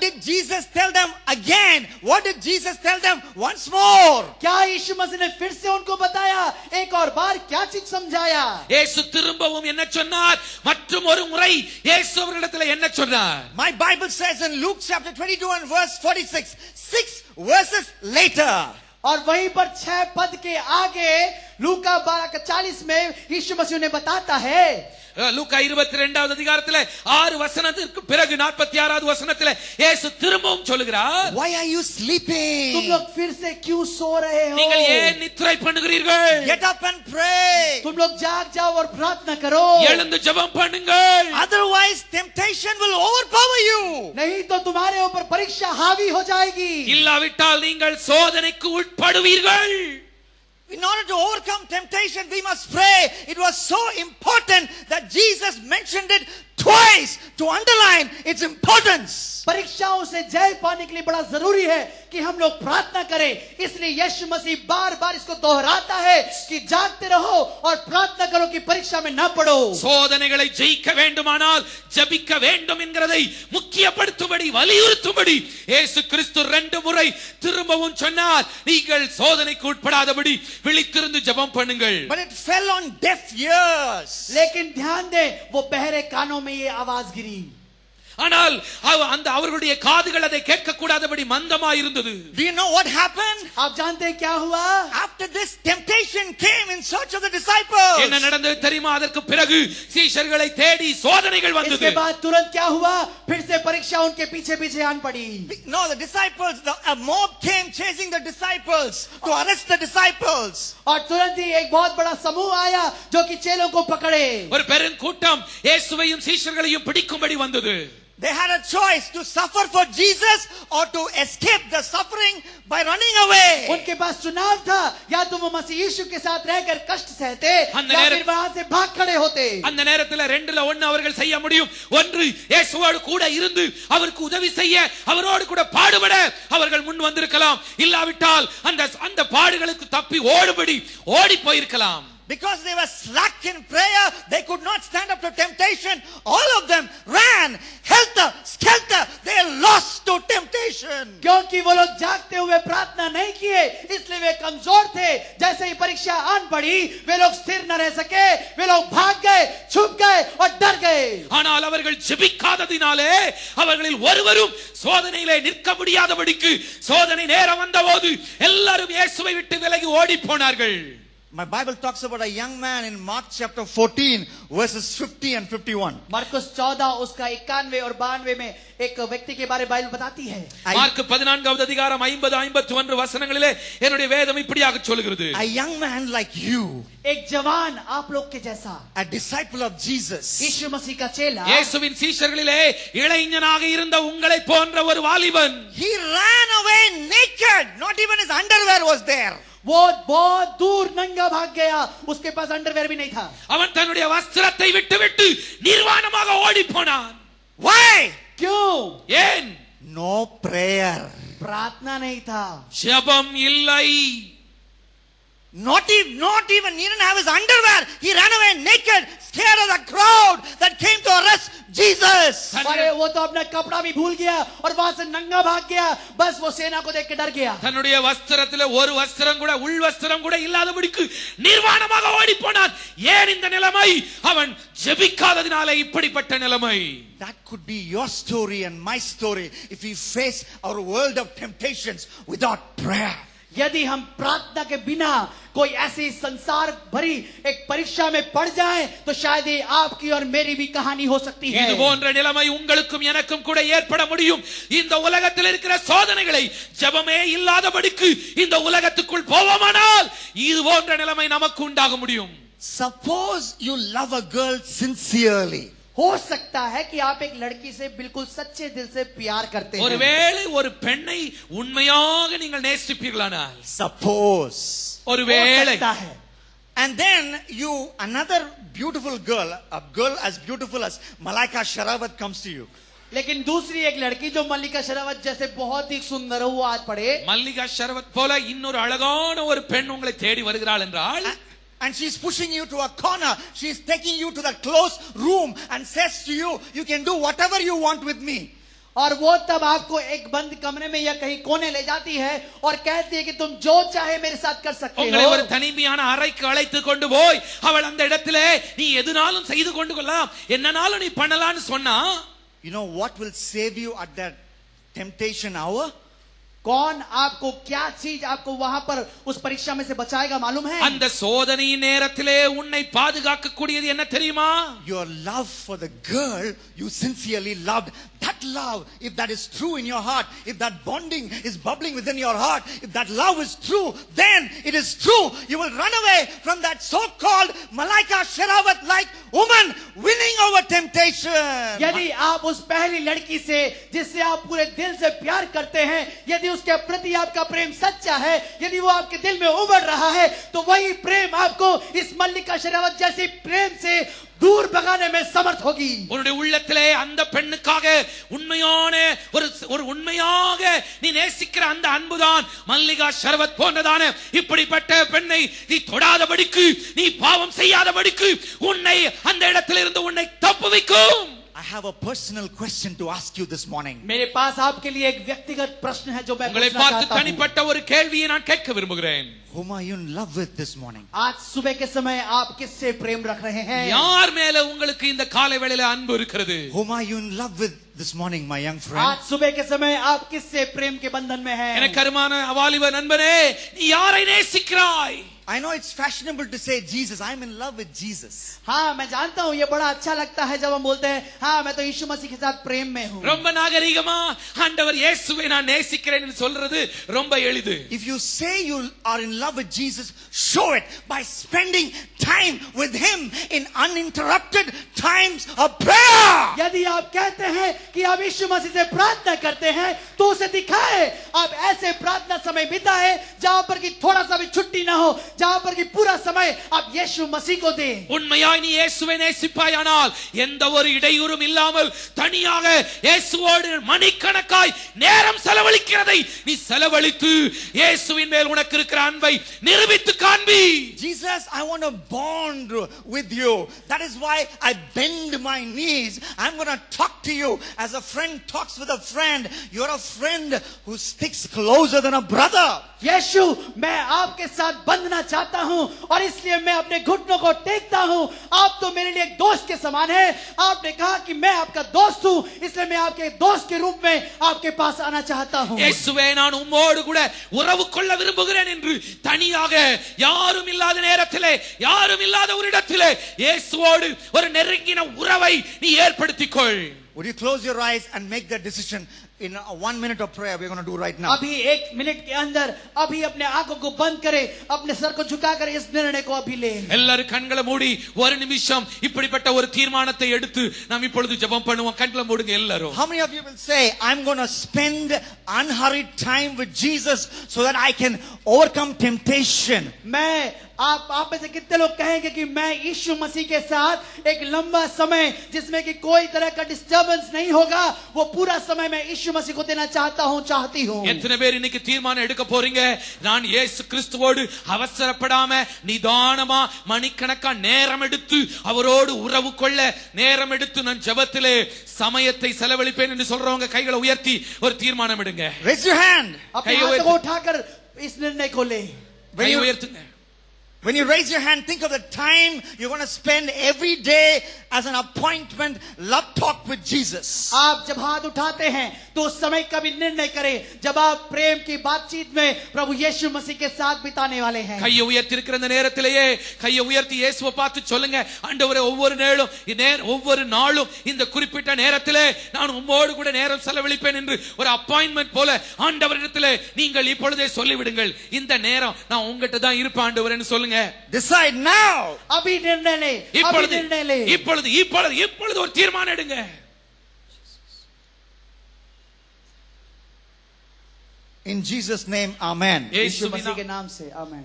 did Jesus tell them again? What did Jesus tell them once more? क्या यीशु मसीह ने फिर से उनको बताया, एक और बार क्या चीज समझाया? இயேசு திரும்பவும் என்ன சொன்னார்? மற்றும் ஒரு முறை இயேசு அவர்களிடத்தில் என்ன சொன்னார்? My Bible says in Luke chapter 22 and verse 46, 6 verses later. और वहीं पर 6 पद के आगे लूका 12:40 में यीशु मसीह ने बताता है, லூக்கா 22வது அதிகாரத்திலே 6 வசனத்திற்கு பிறகு 46வது வசனத்திலே இயேசு திரும்பவும் சொல்கிறார், Why are you sleeping? तुम लोग फिर से क्यों सो रहे हो? நீங்கள் ஏன் நித்திரை பண்ணுகிறீர்கள்? Get up and pray. तुम लोग जाग जाओ और प्रार्थना करो, எழுந்து ஜெபம் பண்ணுங்கள். Otherwise temptation will overpower you. नहीं तो तुम्हारे ऊपर परीक्षा हावी हो जाएगी. இல்லாவிட்டால் நீங்கள் சோதனைக்கு உட்படுவீர்கள். In order to overcome temptation, we must pray. It was so important that Jesus mentioned it twice to underline its importance. परीक्षाओं से जय पाने के लिए बड़ा जरूरी है कि हम लोग प्रार्थना करें. इसलिए यीशु मसीह बार-बार इसको दोहराता है कि जागते रहो और प्रार्थना करो कि परीक्षा में न पड़ो. சோதனைகளை ஜெயிக்க வேண்டுமானால் ஜெபிக்க வேண்டும் என்கிறதை முக்கியப்படுத்தும்படி வலியுறுத்தும்படி இயேசு கிறிஸ்து 2 முறை திரும்பவும் சொன்னார், நீங்கள் சோதனைக்கு உட்படாதபடி விழித்திருந்து ஜெபம் பண்ணுங்கள். But it fell on deaf ears. लेकिन ध्यान दें, वो बहरे कानों में ये आवाज गिरी. ஆனால் அந்த அவர்களுடைய காதுகள் அதை கேட்க கூடாதபடி மந்தமாய் இருந்தது. Do you know what happened? आप जानते हैं क्या हुआ? After this temptation came in search of the disciples. என்ன நடந்தது தெரியுமா? அதற்கு பிறகு சீஷர்களை தேடி சோதனைகள் வந்தது. इसके बाद तुरंत क्या हुआ? फिर से परीक्षा उनके पीछे-पीछे आन पड़ी. No, the disciples, a mob came chasing the disciples to arrest the disciples. और तुरंत ही एक बहुत बड़ा समूह आया जो कि चेलों को पकड़े. ஒரு பெருங்கூட்டம் இயேசுவையும் சீஷர்களையும் பிடிக்கும்படி வந்தது. They had a choice to suffer for Jesus or to escape the suffering by running away. उनके पास चुनाव था, या तो वो मसीह यीशु के साथ रहकर कष्ट सहते அந்த या फिर वहां से भाग खड़े होते. அந்த நேரத்துல 2ல 1 அவர்கள் செய்ய முடியும். ஒன்று இயேசுவோடு கூட இருந்து அவருக்கு உதவி செய்ய, அவரோடு கூட பாடுபட அவர்கள் முன் வந்திருக்கலாம். இல்லாவிட்டால் அந்த பாடுகளுக்கு தப்பி ஓடி போயிருக்கலாம். Because they were slack in prayer, they could not stand up to temptation. All of them ran helter skelter. They lost to temptation. क्योंकि वो लोग जागते हुए प्रार्थना नहीं किए, इसलिए वे कमजोर थे. जैसे ही परीक्षा आन पड़ी, वे लोग स्थिर न रह सके, वे लोग भाग गए, छुप गए और डर गए. ஆனால் அவர்கள் ஜெபிக்காததினாலே அவர்களில் ஒருவரும் சோதனையிலே நிற்க முடியாதபடிக்கு சோதனை நேரம் வந்தபோது எல்லாரும் இயேசுவை விட்டு விலகி ஓடி போனார்கள். My Bible talks about a young man in Mark chapter 14 verses 50 and 51. मरकुस 14 उसका 91 और 92 में एक व्यक्ति के बारे में बाइबल बताती है. மார்க் 14வது அதிகாரம் 50-51 வசனங்களிலே என்னுடைய வேதம் இப்படியாக சொல்கிறது. A young man like you, एक जवान आप लोग के जैसा, a disciple of Jesus, यीशु मसीह का चेला, இயேசுவின் சீஷர்களிலே இளைஞனாக இருந்த உங்களை போன்ற ஒரு வாலிபன், he ran away naked. Not even his underwear was there. वो बहुत दूर नंगा भाग गया, उसके पास अंडरवेयर भी नहीं था. அவன் தன்னுடைய வஸ்திரத்தை விட்டு நிர்வாணமாக ஓடி போனான். Why? क्यों? ஏன்? No prayer. प्रार्थना नहीं था. ஜெபம் இல்லை. Not even he didn't have his underwear. He ran away naked, scared of the crowd that came to arrest Jesus. अरे वो तो अपना कपड़ा भी भूल गया और वहां से नंगा भाग गया. बस वो सेना को देख के डर गया. தன்னுடைய வஸ்திரத்திலே ஒரு வஸ்திரம் கூட உள் வஸ்திரம் கூட இல்லாதபடிக்கு நிர்வாணமாக ஓடி போனான். ஏன் இந்த நிலைமை? அவன் ஜெபிக்காததினாலே இப்படிப்பட்ட நிலைமை. That could be your story and my story if we face our world of temptations without prayer. यदि हम प्रार्थना के बिना कोई ऐसी संसार भरी एक परीक्षा में पड़ जाए तो शायद ये आपकी और मेरी भी कहानी हो सकती है. இது போன்ற நிலைமை உங்களுக்கும் எனக்கும் கூட ஏற்பட முடியும். இந்த உலகத்தில் இருக்கிற சோதனைகளை ஜெபமே இல்லாதபடிக்கு இந்த உலகத்துக்குள் போவோமானால் இது போன்ற நிலைமை நமக்கு உண்டாக முடியும். Suppose you love a girl sincerely. हो सकता है कि आप एक लड़की से बिल्कुल सच्चे दिल से प्यार करते हैं. ஒருவேளை ஒரு பெண்ணை உண்மையாக நீங்கள் நேசிப்பீர்களானால், Suppose. ஒருவேளை, हो सकता है. And then another beautiful girl, a girl as beautiful as Malaika Sharawat comes to you. लेकिन दूसरी एक लड़की जो मल्लिका शेरावत जैसे बहुत ही सुंदर हो, वो आज पढ़े. மல்லிகா ஷரவத் போல இன்னொரு அழகான ஒரு பெண் உங்களை தேடி வருகிறாள் என்றால், And she's pushing you to a corner. She's taking you to the closed room and says to you, you can do whatever you want with me. और वो तब आपको एक बंद कमरे में या कहीं कोने ले जाती है और कहती है कि तुम जो चाहे मेरे साथ कर सकते உங்களை हो. ஒரு தனிமையான அறைக்கு அழைத்து கொண்டு போய் அவள் அந்த இடத்திலே நீ எதுனாலும் செய்து கொண்டு கொள்ளலாம், என்னனாலும் நீ பண்ணலாம்னு சொன்னா, you know what will save you at that temptation hour? कौन आपको क्या चीज आपको वहां पर उस परीक्षा में से बचाएगा मालूम है? அந்த சோதனையின் நேரத்திலே உன்னை பாதுகாக்க கூடியது என்ன தெரியுமா? Your love for the girl you sincerely loved. That love, if that is true in your heart, if that bonding is bubbling within your heart, if that love is true, then it is true. You will run away from that so-called Malaika Sherawat like woman winning over temptation. यदि आप उस पहली लड़की से जिससे आप पूरे दिल से प्यार करते हैं, यदि उसके प्रति आपका प्रेम सच्चा है, यदि वो आपके दिल में उमड़ रहा है, तो वही प्रेम आपको इस मल्लिका शेरावत जैसी प्रेम से दूर भगाने में समर्थ होगी. உன்னுடைய உள்ளத்திலே அந்த பெண்ணுக்காக உண்மையான ஒரு உண்மையாக நீ நேசிக்கிற அந்த அன்புதான் மல்லிகா ஷரவத் போன்றதான இப்படிப்பட்ட பெண்ணை நீ தொடாதபடிக்கு, நீ பாவம் செய்யாதபடிக்கு உன்னை அந்த இடத்திலிருந்து உன்னை தப்புவிக்கும். I have a personal question to ask you this morning. मेरे पास आपके लिए एक व्यक्तिगत प्रश्न है जो मैं உங்களை पूछना பார்த்து चाहता हूं. தனிப்பட்ட ஒரு கேள்வியை நான் கேட்க விரும்புகிறேன். Whom are you in love with this morning? आज सुबह के समय आप किससे प्रेम रख रहे हैं? யார் மேல உங்களுக்கு இந்த காலை வேளையில அன்பு இருக்கிறது? Whom are you in love with this morning, my young friend? आज सुबह के समय आप किससे प्रेम के बंधन में हैं? எனக்கு அருமையான வாலிப நண்பனே, நீ யாரை நேசிக்கிறாய்? I know it's fashionable to say Jesus. I'm in love with Jesus. हाँ, मैं जानता हूँ ये बड़ा अच्छा लगता है जब हम बोलते हैं हाँ मैं तो यीशु मसीह के साथ प्रेम में हूँ. ரொம்ப நாகரிகமா ஆண்டவர் இயேசுவை நான் நேசிக்கிறேன்னு சொல்றது ரொம்ப எளிது. If you say you are in love with Jesus, show it by spending time with him in uninterrupted times of prayer. यदि आप कहते हैं कि आप यीशु मसीह से प्रार्थना करते हैं तो उसे दिखाए. आप ऐसे प्रार्थना समय बिताए जहाँ पर कि थोड़ा सा भी छुट्टी ना हो, जहाँ पर कि पूरा समय आप यीशु मसीह को दें. உண்மையாய் நீ இயேசுவை நேசிப்பாயானால் எந்த ஒரு இடையூறும் இல்லாமல் தனியாக இயேசுவோடு மணிக்கணக்காய் நேரம் செலவழிக்கிறதை நீ செலவழித்து இயேசுவின் மேல் உனக்கு இருக்கிற அன்பை நிரூபித்து காண்பி. Jesus, I want to bond with you. That is why I bend my knees. I'm going to talk to you as a friend talks with a friend. You're a friend who sticks closer than a brother. यीशु, मैं आपके साथ बंधना चाहता हूँ और इसलिए मैं अपने घुटनों को टेकता हूँ. आप तो मेरे लिए एक दोस्त के समान है. आपने कहा कि मैं आपका दोस्त हूँ, इसलिए मैं आपके दोस्त के रूप में आपके पास आना चाहता हूँ. இயேசுவே, நான் உம்மோடு கூட உறவு கொள்ள விரும்புகிறேன் என்று தனியாக யாரும் இல்லாத நேரத்திலே, யாரும் இல்லாத ஒரு இடத்திலே இயேசுவோடு ஒரு நெருங்கின உறவை நீ ஏற்படுத்திக்கொள். Would you close your eyes and make that decision in 1 minute of prayer we're going to do right now? अभी 1 मिनट के अंदर अभी अपने आंखों को बंद करें, अपने सर को झुकाकर इस निर्णय को अभी ले. எல்லாரும் கண்களை மூடி ஒரு நிமிஷம் இப்படிப்பட்ட ஒரு தீர்மானத்தை எடுத்து நாம் இப்பொழுது ஜெபம் பண்ணுவோம். கண்களை மூடுங்க எல்லாரும். How many of you will say, I'm going to spend unhurried time with Jesus so that I can overcome temptation? आप में से कितने लोग कहेंगे कि मैं यीशु मसीह के साथ एक लंबा समय जिसमें कि कोई तरह का डिस्टर्बेंस नहीं होगा, वो पूरा समय मैं यीशु मसीह को देना चाहता हूँ, चाहती हूँ. எத்தனை பேர் இன்னைக்கு தீர்மானம் எடுக்க போறீங்க? நான் இயேசு கிறிஸ்துவோடு அவசரப்படாம நிதானமா மணிக்கணக்கா நேரம் எடுத்து அவரோடு உறவு கொள்ள நேரம் எடுத்து நான் ஜெபத்திலே சமயத்தை செலவழிப்பேன் என்று சொல்றவங்க கைகளை உயர்த்தி ஒரு தீர்மானம் எடுங்க. Raise your hand. अपने हाथ को उठाकर इस निर्णय को ले. கை உயர்த்துங்க. When you raise your hand, think of the time you're going to spend every day as an appointment love talk with Jesus. आप जब हाथ उठाते हैं तो उस समय का भी निर्णय करें जब आप प्रेम की बातचीत में प्रभु यीशु मसीह के साथ बिताने वाले हैं. கையை உயர்த்தி இருக்கிற அந்த நேரத்திலேயே கையை உயர்த்தி இயேசுவை பார்த்து சொல்லுங்க, ஆண்டவரே, ஒவ்வொரு நாளும் இந்த குறிப்பிட்ட நேரத்திலே நான் உம்மோடு கூட நேரம் செலவழிப்பேன் என்று ஒரு அப்பாயின்ட்மென்ட் போல ஆண்டவரிடத்திலே நீங்கள் இப்பொழுதே சொல்லிவிடுங்கள். இந்த நேரம் நான் உங்ககிட்ட தான் இருப்பேன் ஆண்டவரேன்னு சொல்லுங்க. Decide now. अभी निर्णय ले. இப்பொழுது ஒரு தீர்மானம் எடுங்க. In Jesus' name, amen. यीशु मसीह के नाम से, आमेन.